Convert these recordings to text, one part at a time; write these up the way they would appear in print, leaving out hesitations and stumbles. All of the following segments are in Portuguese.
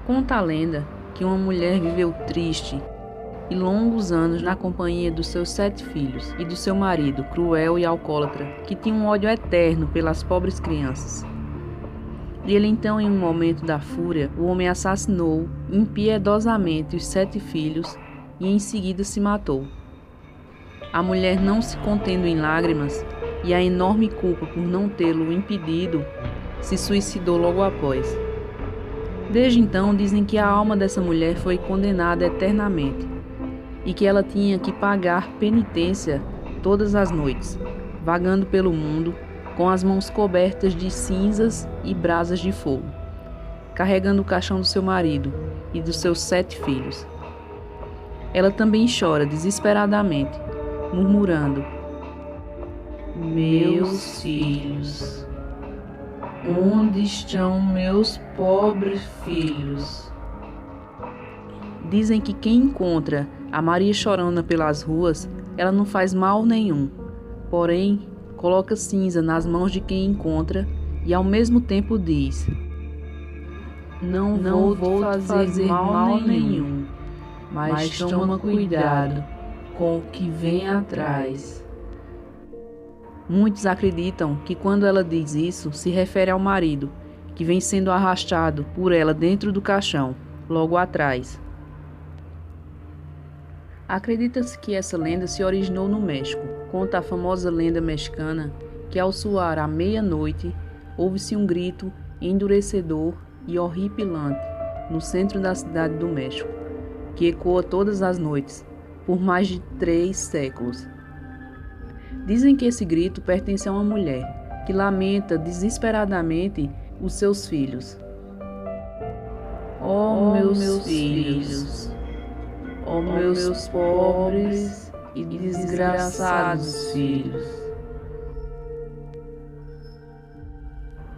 Conta a lenda que uma mulher viveu triste e longos anos na companhia dos seus 7 filhos e do seu marido, cruel e alcoólatra, que tinha um ódio eterno pelas pobres crianças. E ele então, em um momento da fúria, o homem assassinou impiedosamente os 7 filhos e em seguida se matou. A mulher, não se contendo em lágrimas e a enorme culpa por não tê-lo impedido, se suicidou logo após. Desde então, dizem que a alma dessa mulher foi condenada eternamente e que ela tinha que pagar penitência todas as noites, vagando pelo mundo com as mãos cobertas de cinzas e brasas de fogo, carregando o caixão do seu marido e dos seus 7 filhos. Ela também chora desesperadamente, murmurando: "Meus filhos, onde estão meus pobres filhos?" Dizem que quem encontra a Maria chorona pelas ruas, ela não faz mal nenhum, porém coloca cinza nas mãos de quem encontra e ao mesmo tempo diz: Não vou te fazer mal nenhum, mas toma cuidado com o que vem atrás. Muitos acreditam que quando ela diz isso, se refere ao marido, que vem sendo arrastado por ela dentro do caixão, logo atrás. Acredita-se que essa lenda se originou no México. Conta a famosa lenda mexicana que ao soar à meia-noite, ouve-se um grito endurecedor e horripilante no centro da cidade do México, que ecoa todas as noites, por mais de 3 séculos. Dizem que esse grito pertence a uma mulher, que lamenta desesperadamente os seus filhos. Oh, meus filhos! Oh, meus pobres e desgraçados filhos!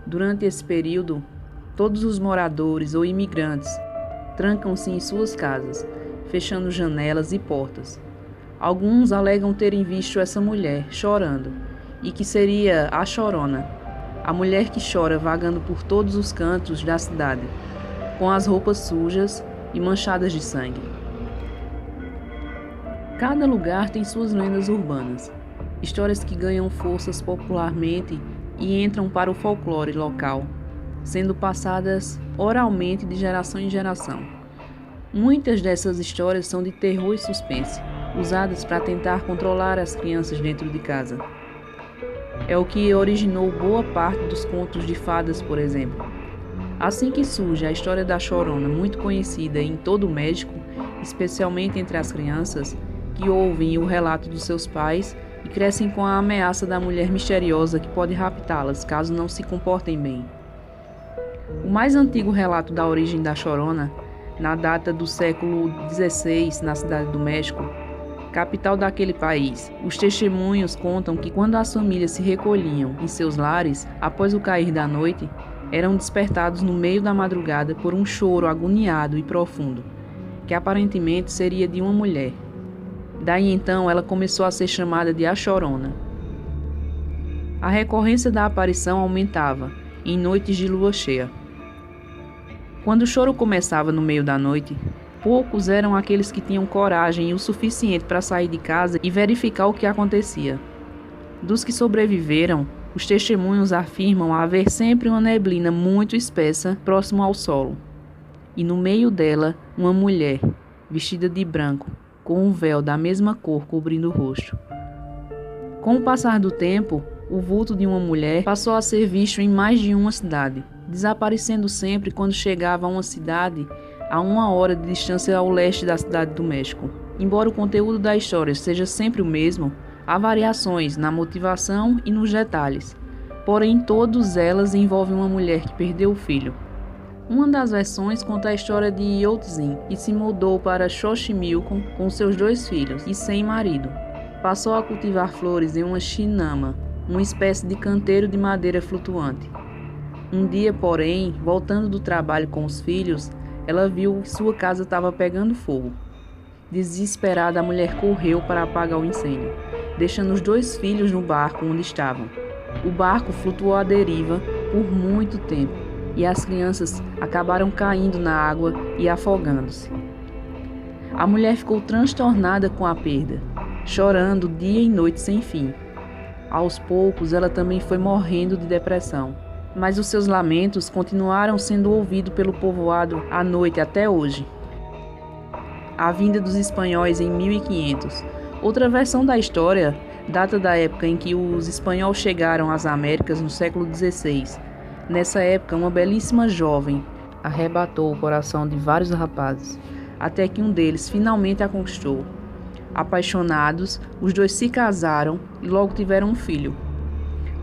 Durante esse período, todos os moradores ou imigrantes trancam-se em suas casas, fechando janelas e portas. Alguns alegam terem visto essa mulher chorando e que seria a Chorona, a mulher que chora vagando por todos os cantos da cidade, com as roupas sujas e manchadas de sangue. Cada lugar tem suas lendas urbanas, histórias que ganham forças popularmente e entram para o folclore local, sendo passadas oralmente de geração em geração. Muitas dessas histórias são de terror e suspense, usadas para tentar controlar as crianças dentro de casa. É o que originou boa parte dos contos de fadas, por exemplo. Assim que surge a história da Chorona, muito conhecida em todo o México, especialmente entre as crianças, que ouvem o relato dos seus pais e crescem com a ameaça da mulher misteriosa que pode raptá-las caso não se comportem bem. O mais antigo relato da origem da Chorona, na data do século XVI, na cidade do México, capital daquele país, os testemunhos contam que quando as famílias se recolhiam em seus lares, após o cair da noite, eram despertados no meio da madrugada por um choro agoniado e profundo, que aparentemente seria de uma mulher. Daí então ela começou a ser chamada de a Chorona. A recorrência da aparição aumentava em noites de lua cheia. Quando o choro começava no meio da noite, poucos eram aqueles que tinham coragem o suficiente para sair de casa e verificar o que acontecia. Dos que sobreviveram, os testemunhos afirmam haver sempre uma neblina muito espessa próximo ao solo, e no meio dela uma mulher, vestida de branco, com um véu da mesma cor cobrindo o rosto. Com o passar do tempo, o vulto de uma mulher passou a ser visto em mais de uma cidade, desaparecendo sempre quando chegava a uma cidade a 1 hora de distância ao leste da cidade do México. Embora o conteúdo da história seja sempre o mesmo, há variações na motivação e nos detalhes, porém todas elas envolvem uma mulher que perdeu o filho. Uma das versões conta a história de Yotzin, que se mudou para Xochimilco com seus 2 filhos e sem marido. Passou a cultivar flores em uma chinama, uma espécie de canteiro de madeira flutuante. Um dia, porém, voltando do trabalho com os filhos, ela viu que sua casa estava pegando fogo. Desesperada, a mulher correu para apagar o incêndio, deixando os 2 filhos no barco onde estavam. O barco flutuou à deriva por muito tempo, e as crianças acabaram caindo na água e afogando-se. A mulher ficou transtornada com a perda, chorando dia e noite sem fim. Aos poucos, ela também foi morrendo de depressão, mas os seus lamentos continuaram sendo ouvidos pelo povoado à noite até hoje. A vinda dos espanhóis em 1500. Outra versão da história data da época em que os espanhóis chegaram às Américas no século XVI. Nessa época, uma belíssima jovem arrebatou o coração de vários rapazes, até que um deles finalmente a conquistou. Apaixonados, os dois se casaram e logo tiveram um filho.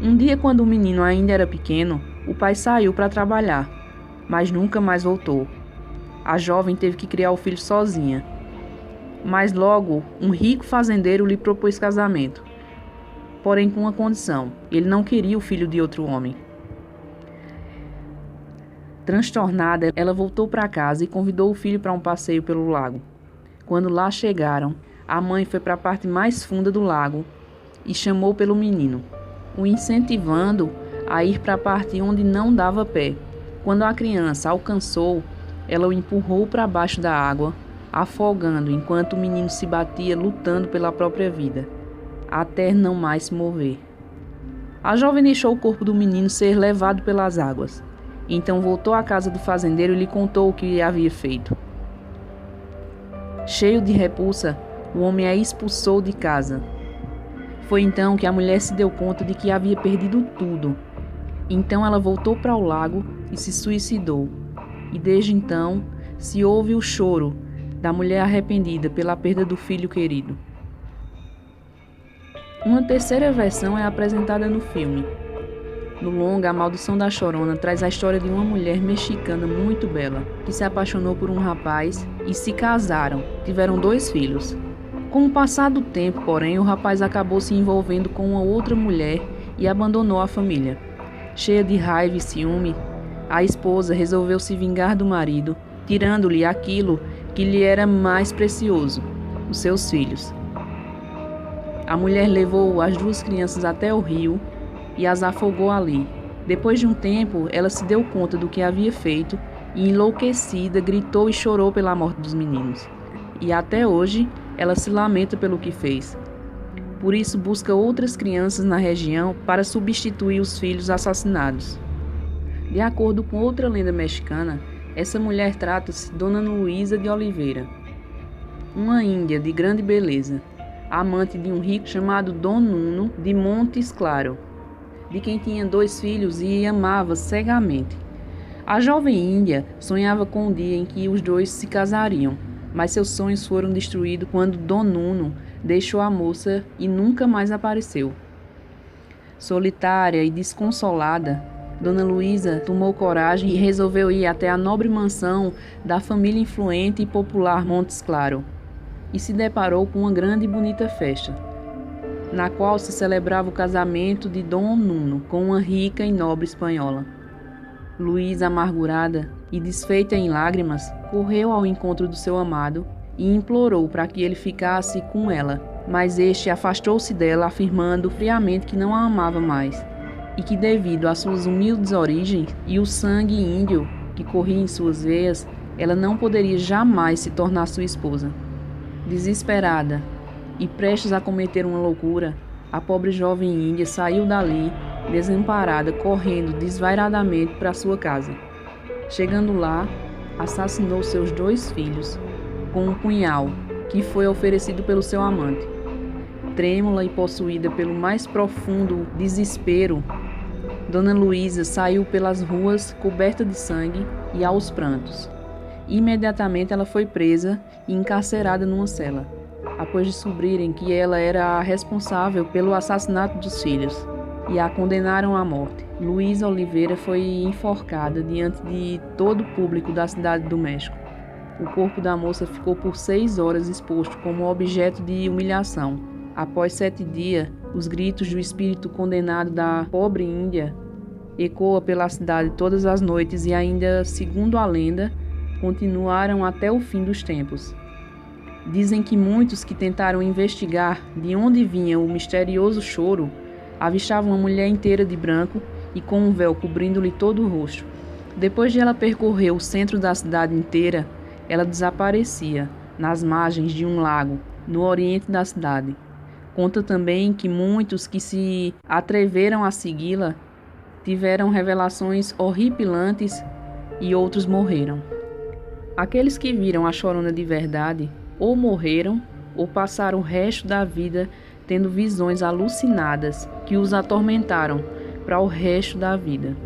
Um dia, quando o menino ainda era pequeno, o pai saiu para trabalhar, mas nunca mais voltou. A jovem teve que criar o filho sozinha. Mas logo, um rico fazendeiro lhe propôs casamento, porém com uma condição: ele não queria o filho de outro homem. Transtornada, ela voltou para casa e convidou o filho para um passeio pelo lago. Quando lá chegaram, a mãe foi para a parte mais funda do lago e chamou pelo menino, o incentivando a ir para a parte onde não dava pé. Quando a criança alcançou, ela o empurrou para baixo da água, afogando enquanto o menino se batia lutando pela própria vida, até não mais se mover. A jovem deixou o corpo do menino ser levado pelas águas. Então voltou à casa do fazendeiro e lhe contou o que havia feito. Cheio de repulsa, o homem a expulsou de casa. Foi então que a mulher se deu conta de que havia perdido tudo. Então ela voltou para o lago e se suicidou. E desde então se ouve o choro da mulher arrependida pela perda do filho querido. Uma terceira versão é apresentada no filme. No longa, A Maldição da Chorona traz a história de uma mulher mexicana muito bela, que se apaixonou por um rapaz e se casaram. Tiveram 2 filhos. Com o passar do tempo, porém, o rapaz acabou se envolvendo com uma outra mulher e abandonou a família. Cheia de raiva e ciúme, a esposa resolveu se vingar do marido, tirando-lhe aquilo que lhe era mais precioso, os seus filhos. A mulher levou as 2 crianças até o rio e as afogou ali. Depois de um tempo, ela se deu conta do que havia feito e, enlouquecida, gritou e chorou pela morte dos meninos. E até hoje, ela se lamenta pelo que fez. Por isso, busca outras crianças na região para substituir os filhos assassinados. De acordo com outra lenda mexicana, essa mulher trata-se de Dona Luísa de Oliveira, uma índia de grande beleza, amante de um rico chamado Dom Nuno de Montes Claros, de quem tinha 2 filhos e amava cegamente. A jovem índia sonhava com o dia em que os 2 se casariam, mas seus sonhos foram destruídos quando Dom Nuno deixou a moça e nunca mais apareceu. Solitária e desconsolada, Dona Luísa tomou coragem e resolveu ir até a nobre mansão da família influente e popular Montes Claros, e se deparou com uma grande e bonita festa, na qual se celebrava o casamento de Dom Nuno com uma rica e nobre espanhola. Luísa, amargurada e desfeita em lágrimas, correu ao encontro do seu amado e implorou para que ele ficasse com ela, mas este afastou-se dela, afirmando friamente que não a amava mais e que, devido às suas humildes origens e o sangue índio que corria em suas veias, ela não poderia jamais se tornar sua esposa. Desesperada e prestes a cometer uma loucura, a pobre jovem índia saiu dali, desamparada, correndo desvairadamente para sua casa. Chegando lá, assassinou seus 2 filhos com um punhal que foi oferecido pelo seu amante. Trêmula e possuída pelo mais profundo desespero, Dona Luísa saiu pelas ruas coberta de sangue e aos prantos. Imediatamente ela foi presa e encarcerada numa cela, após descobrirem que ela era a responsável pelo assassinato dos filhos, e a condenaram à morte. Luísa Oliveira foi enforcada diante de todo o público da cidade do México. O corpo da moça ficou por 6 horas exposto como objeto de humilhação. Após 7 dias, os gritos do espírito condenado da pobre índia ecoam pela cidade todas as noites e ainda, segundo a lenda, continuaram até o fim dos tempos. Dizem que muitos que tentaram investigar de onde vinha o misterioso choro avistavam uma mulher inteira de branco e com um véu cobrindo-lhe todo o rosto. Depois de ela percorrer o centro da cidade inteira, ela desaparecia nas margens de um lago no oriente da cidade. Conta também que muitos que se atreveram a segui-la tiveram revelações horripilantes e outros morreram. Aqueles que viram a Chorona de verdade ou morreram ou passaram o resto da vida tendo visões alucinadas que os atormentaram para o resto da vida.